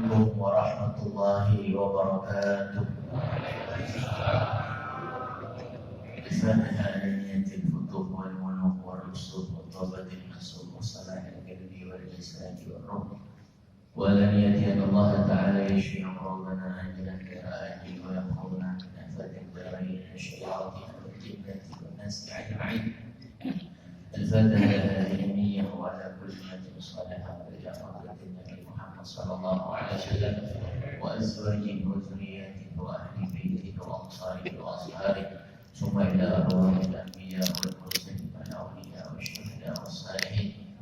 Assalamualaikum warahmatullahi wabarakatuh. Bismillah al-niyatil futuh wal munuk wal rusud wal tabatil nasub wa salah al-qalbi wal jasadi wal ruh wa lan yatiyan Allah ta'ala yashfi amradana ajalan ka'ahi wa yaqulna min afatin darain syai'atin wa jinnati wa nasi ajma'in. Al-Fatihah al-Ilmiyah wa ala kulli matin salihah wa ja'alatin Nabi Muhammad sallallahu alaihi wasallam wa azwajihi wa zurriyyatihi wa ahli baitihi wa ansarihi wa ashabihi summa ila arwahil anbiya wal mursalin wal awliya wa syuhada wa salihin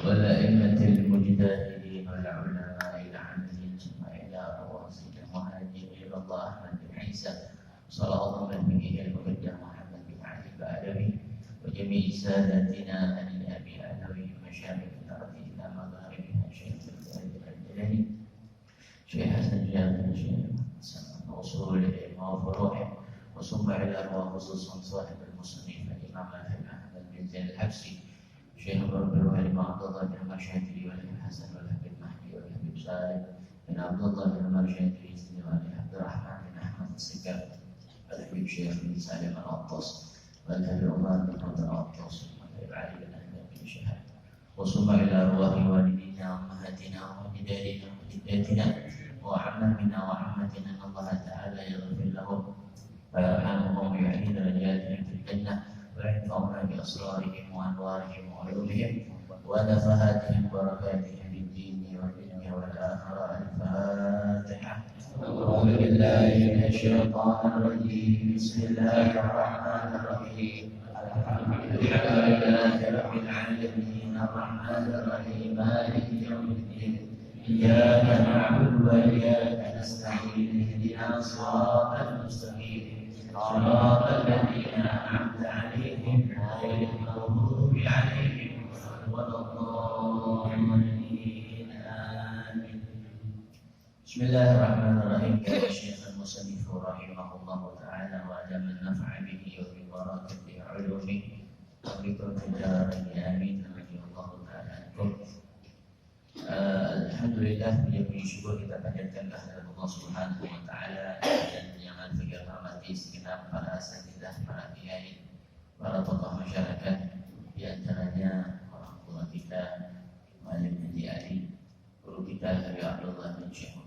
wal a'immatil mujtahidin wal ulama'i al-'amilin summa ila arwahil muhajirin ila Allah Ahmad bin Isa sallallahu alaihi al-muqaddam Muhammad bin Ali al-Adawi wa jami'i sadatina al-abi alawi masyayikhina ila magharibina syaikhul al-Jalali Syekh Hasan Jami Syekh Hasan usul ilmu wa furu'ih wa summa ila arwah khususan sahib al-musannif al-imam Ahmad bin Zain al-Habsi Syekh Rabi' Abdullah bin Marsyadi wa Hasan wal Habib Mahdi wa Habib Salih bin Abdullah bin Marsyadi wa Abdurrahman bin Ahmad al-Sikar al-Habib Syekh bin Salim al-Attas والنبي عمر بن الخطاب والنبي علي بن ابي شهاب وصم الى ارواح والدينا وامهاتنا وجداتنا وجداتنا وعمامنا وعماتنا ان الله تعالى يغفر لهم ويرحمهم ويعلي درجاتهم في الجنه وينفعنا باسرارهم وانوارهم وعلومهم ونفحاتهم وبركاتهم في الدين والدنيا والاخره. الفاتحه. أعوذ بالله من الشيطان الرجيم. بسم الله الرحمن الرحيم. الحمد لله رب العالمين الرحمن الرحيم مالك يوم الدين إياك نعبد وإياك نستعين اهدنا الصراط المستقيم صراط الذين أنعمت عليهم غير المغضوب عليهم ولا الضالين. Bismillahirrahmanirrahim. Ya Syekh al-Musannif rahimahullahu ta'ala wa adama an-naf'a bihi wa bi barakati ulumihi wa bi qadari amin. Allahu ta'ala. Alhamdulillah, puji syukur kita panjatkan kehadirat Allah Subhanahu wa taala dan jangan fikir hormati segenap para asatidzah, para kiai, para tokoh masyarakat, di antaranya orang tua kita, Malim Haji Ali, guru kita Habib Abdullah bin Syekh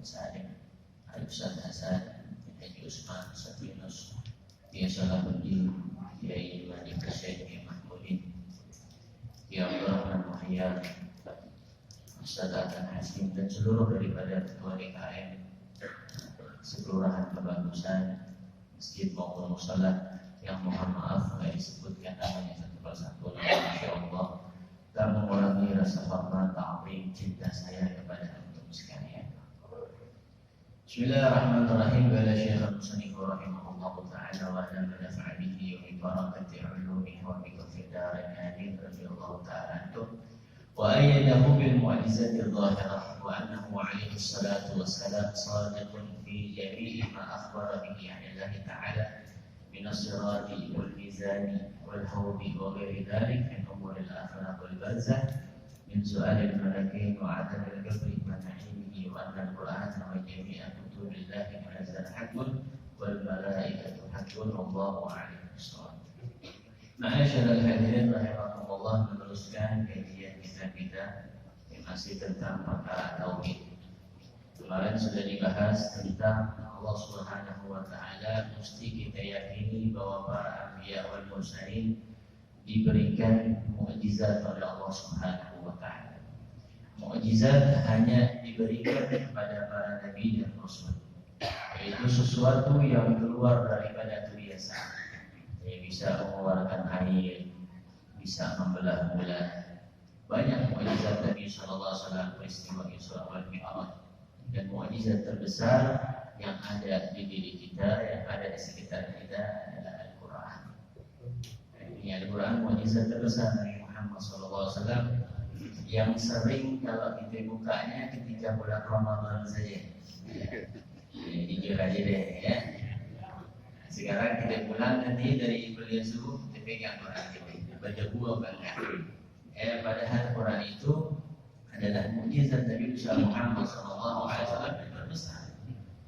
Salim, Al-Ustaz Hasan, Haji Usman, Ustaz Yunus, Kiai Salahuddin, Kiai Malik Syekh Mahmudin, Kiai Abdurrahman Muhayyad, Ustaz Adnan Hasim dan seluruh daripada ketua DKM Sekelurahan Kebagusan, Masjid maupun Musala yang mohon maaf tidak disebutkan namanya satu persatu. Masya Allah, tak mengurangi rasa hormat, ta'zim, cinta saya kepada antum sekalian. Bismillahirrahmanirrahim. Qala Syekh al-Musannif rahimahullahu ta'ala wa ala naf'a bihi wa bi barakati ulumihi wa bi qadari amin radhiyallahu ta'ala anhu wa ayyadahu bil mu'jizati adh-dhahirah wa annahu alayhi salatu wassalam sadiqun fi jami'i ma akhbara bihi 'an Allah ta'ala min as-sirati wal mizani wal hawdi wa ghairi dhalik min umuri al-akhirah wal barzakh min su'alil malakin wa 'adamil qabri wa nahimihi wa anna al-Qur'ana wa jami'a kutubillahi munazzal haqqun wal malaikatu haqqun wallahu a'lam bissawab. Ma'asyiral hadirin rahimakumullah, meneruskan kajian kita yang masih tentang perkara tauhid. Kemarin sudah dibahas tentang Allah Subhanahu wa taala mesti kita yakini bahwa para anbiya wal mursalin diberikan mukjizat oleh Allah Subhanahu wa taala. Mukjizat hanya diberikan kepada para nabi dan rasul, yaitu sesuatu yang keluar daripada kebiasaan. Dia bisa mengeluarkan air, bisa membelah bulan. Banyak mukjizat Nabi sallallahu alaihi wasallam peristiwa Isra wal Mi'raj. Dan mukjizat terbesar yang ada di diri kita, yang ada di sekitar kita adalah Al-Quran. Ini Al-Quran mukjizat terbesar Nabi Muhammad SAW yang sering kalau kita bukanya ketika bulan Ramadan saja. Jadi jujur aja deh ya. Sekarang kita pulang nanti dari kuliah subuh kita pegang Quran kita baca buah bangga. Padahal Quran itu adalah mukjizat Nabi Muhammad SAW yang terbesar,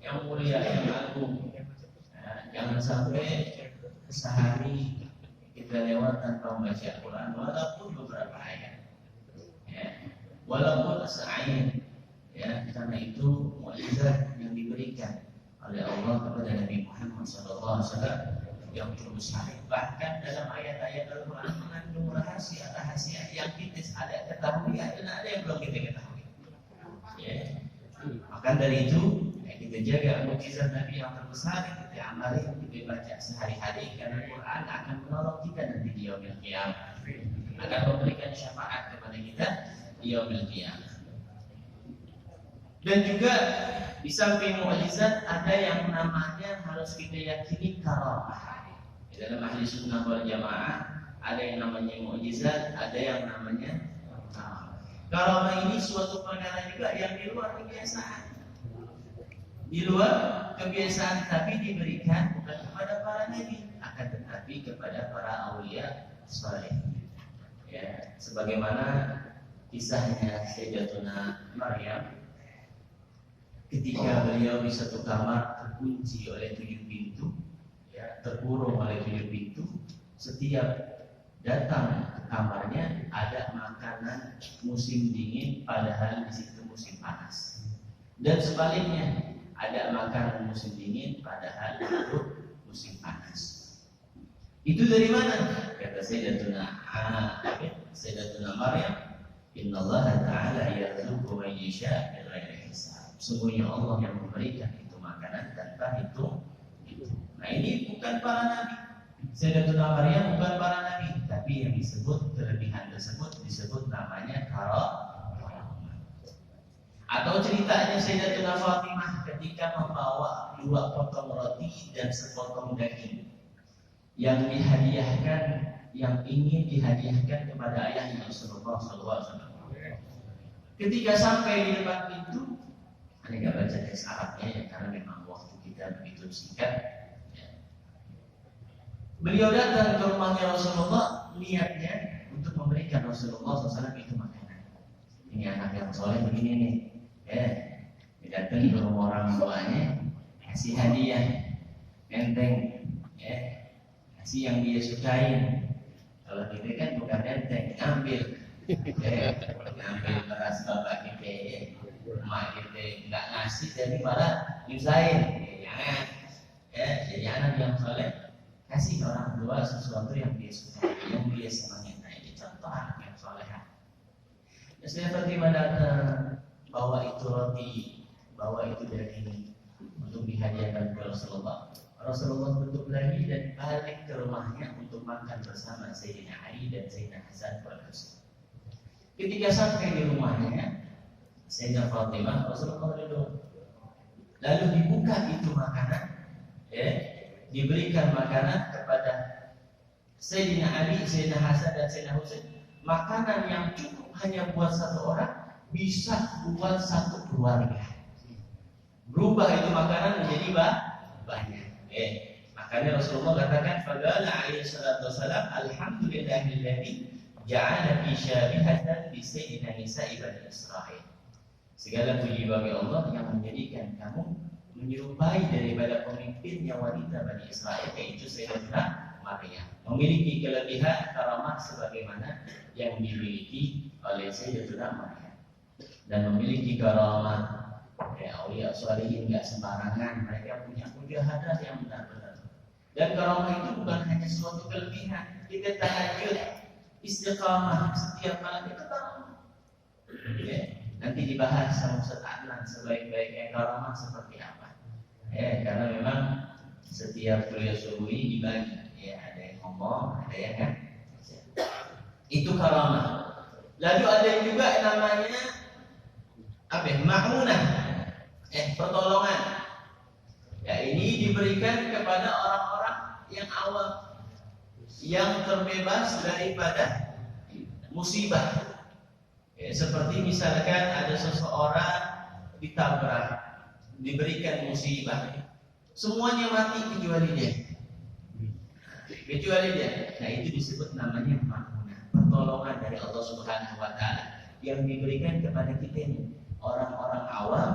yang mulia, yang agung. Jangan sampai sehari kita lewat tanpa membaca Quran walaupun beberapa ayat, walaupun seayat, karena itu mukjizat yang diberikan oleh Allah kepada Nabi Muhammad SAW yang terbesar. Bahkan dalam ayat-ayat Al-Quran mengandung rahasia-rahasia yang kita ada ketahui dan ada yang belum kita ketahui. Maka dari itu kita jaga mukjizat Nabi yang terbesar, kita amali, kita baca sehari-hari, karena Quran akan menolong kita nanti di yaumil qiyamah, akan memberikan syafaat kepada kita di yaumil qiyamah. Dan juga di samping mukjizat ada yang namanya harus kita yakini karamah. Di dalam ahli sunnah wal jamaah ada yang namanya mukjizat, ada yang namanya karamah. Karamah ini suatu perkara juga yang di luar kebiasaan. Di luar kebiasaan, tapi diberikan bukan kepada para nabi, akan tetapi kepada para aulia saleh. Sebagaimana kisahnya Sayyidatuna Maryam ketika beliau di satu kamar terkunci oleh 7 pintu, terkurung oleh 7 pintu. Setiap datang ke kamarnya ada makanan musim dingin, padahal di situ musim panas. Dan sebaliknya, ada makanan musim dingin, padahal itu musim panas. Itu dari mana? Kata Sayyidatuna Maryam, Innallaha ta'ala yarzuqu man yasha' bighairi hisab. Sungguhnya Allah yang memberikan itu makanan tanpa hitung. Nah, ini bukan para nabi. Sayyidatuna Maryam bukan para nabi, tapi yang disebut kelebihan tersebut disebut namanya karamah. Atau ceritanya Sayyidatuna Fatimah ketika membawa 2 potong roti dan sepotong daging yang dihadiahkan, yang ingin dihadiahkan kepada ayahnya Rasulullah SAW. Ketika sampai di depan pintu, Anda nggak baca teks Arabnya ya, karena memang waktu kita begitu singkat. Beliau datang ke rumahnya Rasulullah, niatnya untuk memberikan Rasulullah SAW itu makanan. Ini anak yang soleh begini nih, datang ke rumah orang tuanya, kasih hadiah, enteng, kasih yang dia sukain. Kalau kita kan bukan enteng, ngambil beras bapak kita, emak kita nggak ngasih, jadi malah nyusahin. Jangan, jadi anak yang soleh kasih orang tua sesuatu yang dia sukai, yang dia senangi. Nah, ini contoh anak yang soleh. Saya Fatimah datang, bawa itu roti, bawa itu daging untuk dihadiahkan ke Rasulullah. Rasulullah tutup lagi dan balik ke rumahnya untuk makan bersama Sayyidina Ali dan Sayyidina Hasan wal Husain. Ketika sampai di rumahnya Sayyidah Fatimah, Rasulullah duduk. Lalu dibuka itu makanan, diberikan makanan kepada Sayyidina Ali, Sayyidina Hasan dan Sayyidina Husain. Makanan yang cukup hanya buat satu orang bisa buat satu keluarga. Berubah itu makanan menjadi banyak. Makanya Rasulullah katakan, "Faqala alaihi salatu wasalam, alhamdulillahilladzi ja'ala fi syabihatan bi sayyidina nisa'i bani Israil." Segala puji bagi Allah yang menjadikan kamu menyerupai daripada pemimpinnya wanita Bani Israel, yaitu Sayyidatuna Maryam, memiliki kelebihan karamah sebagaimana yang dimiliki oleh Sayyidatuna Maryam, dan memiliki karamah. Aulia sholihin nggak sembarangan, mereka punya mujahadah yang benar-benar. Dan karamah itu bukan hanya suatu kelebihan. Kita tahajud, istiqamah setiap malam itu karamah. Nanti dibahas sama Ustaz Adnan sebaik-baiknya karamah seperti apa. Karena memang setiap kuliah subuhi dibagi, ada yang ngomong, ada yang kan. Itu karamah. Lalu ada juga namanya ma'unah, pertolongan. Ini diberikan kepada orang-orang yang awam, yang terbebas daripada musibah. Seperti misalkan ada seseorang ditabrak, diberikan musibah, semuanya mati kecuali dia. Nah, itu disebut namanya ma'unah, pertolongan dari Allah Subhanahu wa Ta'ala yang diberikan kepada kita ini, orang-orang awam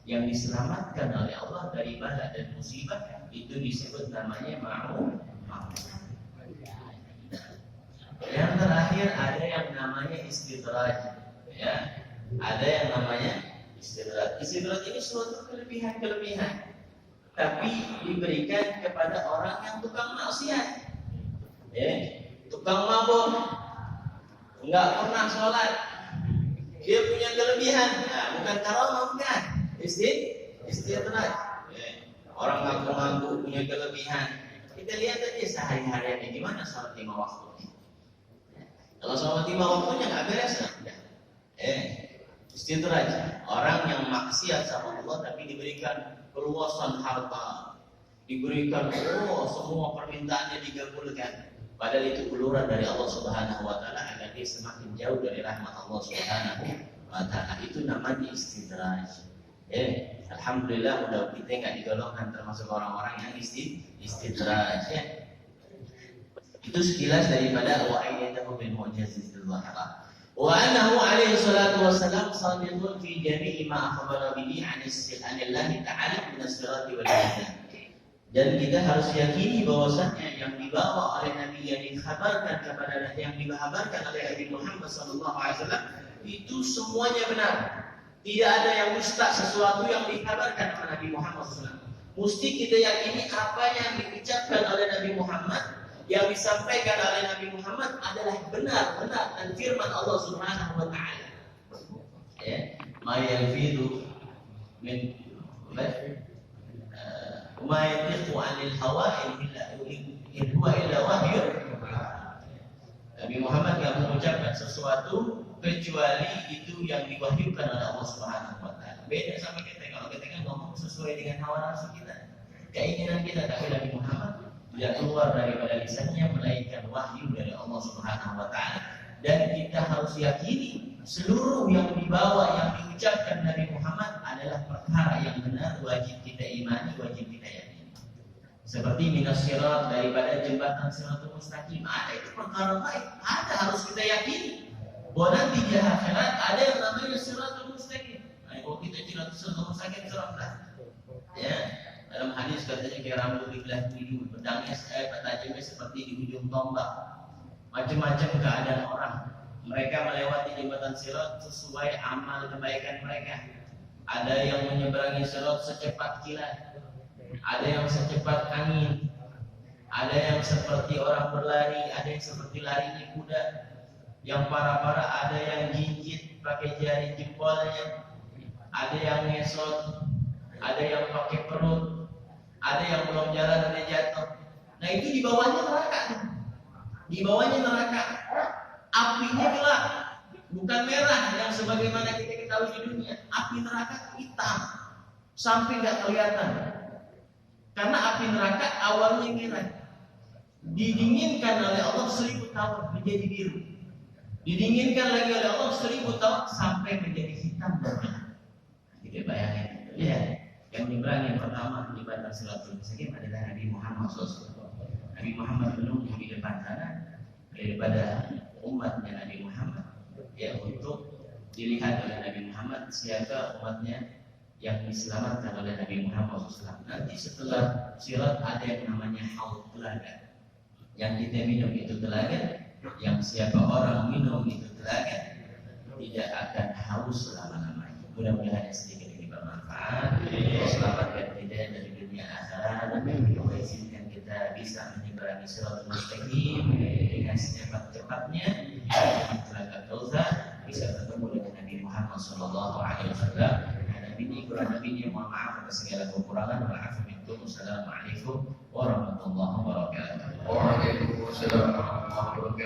yang diselamatkan oleh Allah dari bala dan musibah, itu disebut namanya ma'um. Yang terakhir ada yang namanya istidraj, ya. Ada yang namanya istidraj. Istidraj ini suatu kelebihan, tapi diberikan kepada orang yang tukang maksiat, ya, tukang mabuk, enggak pernah sholat, dia punya kelebihan, nah, bukan karamah, bukan istidraj. Ya. Orang ngaku-ngaku punya kelebihan, kita lihat aja sehari-hariannya gimana sholat 5 waktu. Kalau sholat 5 waktunya nggak beres, istidraj. Orang yang maksiat sama Allah tapi diberikan keluasan harta, diberikan semua permintaannya dikabulkan. Padahal itu uluran dari Allah Subhanahu Wa Taala agar dia semakin jauh dari rahmat Allah Subhanahu Wa Taala. Itu namanya istidraj. Alhamdulillah udah kita nggak digolongkan termasuk orang-orang yang istidraj. Itu sekilas daripada wa'ayyadahu bil mu'jizati dzahirah. Wa annahu alaihi salatu wassalam sadiqun fi jami'i ma akhbara bihi 'anillahi ta'ala min as-sirati wal mizan. Dan kita harus yakini bahwasanya yang dibawa oleh Nabi, yang dikabarkan kepada yang dibahabarkan oleh Nabi Muhammad sallallahu alaihi wasallam itu semuanya benar. Tidak ada yang dusta sesuatu yang dikabarkan oleh Nabi Muhammad sallallahu alaihi wasallam. Mesti kita yakini apa yang diucapkan oleh Nabi Muhammad, yang disampaikan oleh Nabi Muhammad adalah benar dan firman Allah Subhanahu wa taala. Ya, ma yalfidu min ma yatiqu 'anil hawa in huwa illa wahyu. Nabi Muhammad yang mengucapkan sesuatu kecuali itu yang diwahyukan oleh Allah Subhanahu wa taala. Beda sama kita, kalau kita kan ngomong sesuai dengan hawa nafsu kita, keinginan kita, tapi Nabi Muhammad tidak keluar daripada lisannya melainkan wahyu dari Allah Subhanahu wa taala. Dan kita harus yakini seluruh yang dibawa, yang diucapkan Nabi Muhammad adalah perkara yang benar, wajib kita imani, wajib kita yakini. Seperti minas sirat, daripada jembatan siratul mustaqim, ada itu perkara baik, ada, harus kita yakini bahwa nanti di akhirat ada yang namanya siratul mustaqim. Kalau kita siratul mustaqim suratlah, ya. Dalam hadis katanya kayak rambut di belah 7, pedangnya tajamnya seperti di ujung tombak. Macam-macam keadaan orang. Mereka melewati jembatan sirat sesuai amal kebaikan mereka. Ada yang menyeberangi sirat secepat kilat, ada yang secepat angin, ada yang seperti orang berlari, ada yang seperti larinya kuda. Yang parah-parah ada yang gigit pakai jari jempolnya, ada yang ngesot, ada yang pakai perut, ada yang belum jalan udah jatuh. Nah itu di bawahnya neraka. Di bawahnya neraka. Apinya gelap, bukan merah yang sebagaimana kita ketahui di dunia. Api neraka hitam sampai nggak kelihatan. Karena api neraka awalnya merah, didinginkan oleh Allah 1000 tahun menjadi biru, didinginkan lagi oleh Allah 1000 tahun sampai menjadi hitam dan merah. Kita bayangin, lihat. Yang menyeberang yang pertama di jembatan siratul mustaqim adalah Nabi Muhammad SAW. Nabi Muhammad menunggu di depan sana daripada umatnya Nabi Muhammad, ya, untuk dilihat oleh Nabi Muhammad siapa umatnya yang diselamatkan oleh Nabi Muhammad SAW. Nanti setelah sirat ada yang namanya haud, telaga. Yang kita minum itu telaga, yang siapa orang minum itu telaga tidak akan haus selama-lamanya. Mudah-mudahan sedikit bermanfaat, selamatkan kita dari dunia akhirat, dan izinkan kita bisa menyeberangi siratul mustaqim dengan secepat-cepatnya di telaga Kautsar, bisa bertemu dengan Nabi Muhammad sallallahu alaihi wasallam. Nabi ini kurang lebihnya mohon maaf atas segala kekurangan. Wassalamualaikum warahmatullahi wabarakatuh. Waalaikumsalam warahmatullahi wabarakatuh.